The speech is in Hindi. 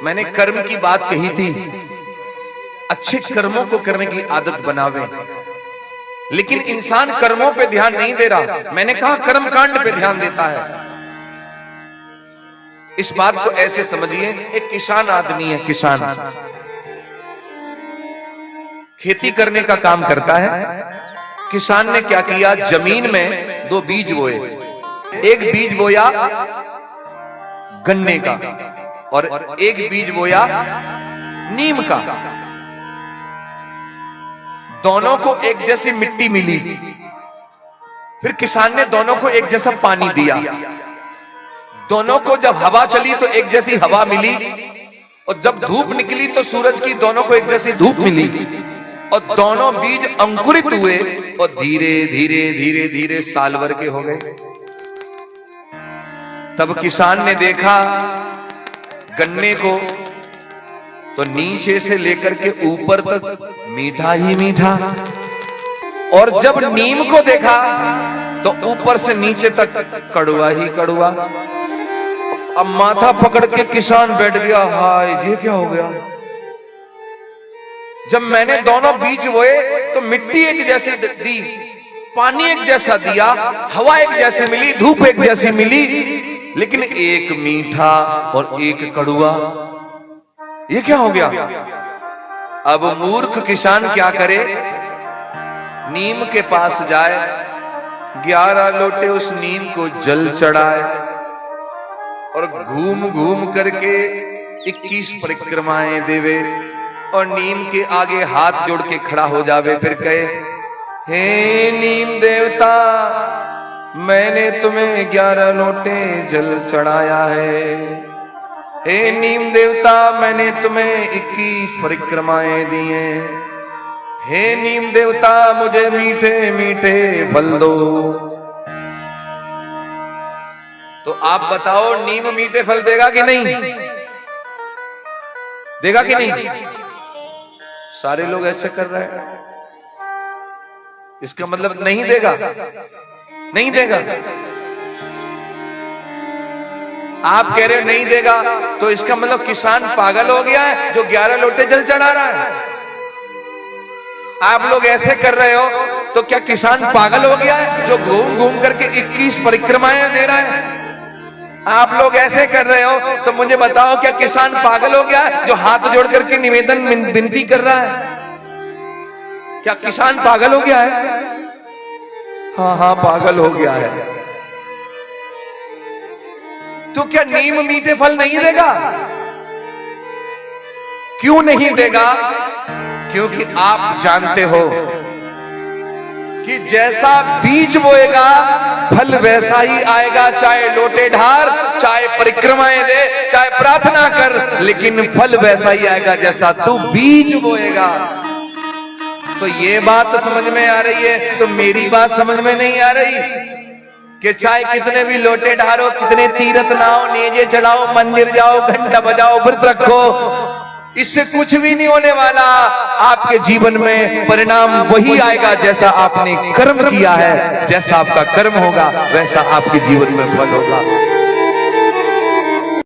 मैंने कर्म की बात कही थी, अच्छे कर्मों को करने की आदत बनावे, लेकिन इंसान कर्मों पे ध्यान नहीं दे रहा। मैंने कहा कर्म कांड पे ध्यान देता है। इस बात को ऐसे समझिए, एक किसान आदमी है, किसान खेती करने का काम करता है। किसान ने क्या किया, जमीन में 2 बीज बोए। एक बीज बोया गन्ने का और एक बीज बोया नीम का। दोनों को एक जैसी मिट्टी मिली। फिर किसान ने दोनों को एक जैसा पानी दिया। दोनों को जब हवा चली तो एक जैसी हवा मिली, और जब धूप निकली तो सूरज की दोनों को एक जैसी धूप मिली, और दोनों बीज अंकुरित हुए और धीरे धीरे धीरे धीरे साल भर के हो गए। तब किसान ने देखा गन्ने को तो नीचे से लेकर के ऊपर तक मीठा ही मीठा, और जब नीम को देखा तो ऊपर से नीचे तक कड़वा ही कड़वा। अब माथा पकड़ के किसान बैठ गया, हाय ये क्या हो गया। जब मैंने दोनों बीज बोए तो मिट्टी एक जैसी दी, पानी एक जैसा दिया, हवा एक जैसी मिली, धूप एक जैसी मिली, लेकिन एक मीठा और एक कड़वा। ये क्या हो गया। अब मूर्ख किसान क्या करे, नीम के पास जाए, 11 लोटे उस नीम को जल चढ़ाए और घूम घूम करके 21 परिक्रमाएं देवे, और नीम के आगे हाथ जोड़ के खड़ा हो जावे। फिर कहे, हे नीम देवता, मैंने तुम्हें 11 लोटे जल चढ़ाया है। हे नीम देवता, मैंने तुम्हें 21 परिक्रमाएं दी हैं। हे नीम देवता, मुझे मीठे मीठे फल दो। तो आप बताओ, नीम मीठे फल देगा कि नहीं? देगा कि नहीं? सारे लोग ऐसे कर रहे हैं। इसका मतलब नहीं देगा, नहीं देगा। आप कह रहे हो नहीं देगा, तो इसका मतलब किसान पागल हो गया है जो 11 लोटे जल चढ़ा रहा है। आप लोग ऐसे कर रहे हो तो क्या किसान पागल हो गया है जो घूम घूम करके 21 परिक्रमाएं दे रहा है? आप लोग ऐसे कर रहे हो तो मुझे बताओ, क्या किसान पागल हो गया है जो हाथ जोड़ करके निवेदन विनती कर रहा है? क्या किसान पागल हो गया है? हाँ, पागल हो गया है। तो क्या नीम मीठे फल नहीं देगा? क्यों नहीं देगा? क्योंकि आप जानते हो कि जैसा बीज बोएगा फल वैसा ही आएगा। चाहे लोटे ढार, चाहे परिक्रमाएं दे, चाहे प्रार्थना कर, लेकिन फल वैसा ही आएगा जैसा तू बीज बोएगा। तो ये बात समझ में आ रही है, तो मेरी बात समझ में नहीं आ रही कि चाहे कितने भी लोटे ढारो, कितने तीर्थ लाओ, नेजे चढ़ाओ, मंदिर जाओ, घंटा बजाओ, व्रत रखो, इससे कुछ भी नहीं होने वाला। आपके जीवन में परिणाम वही आएगा जैसा आपने कर्म किया है। जैसा आपका कर्म होगा वैसा आपके जीवन में फल होगा।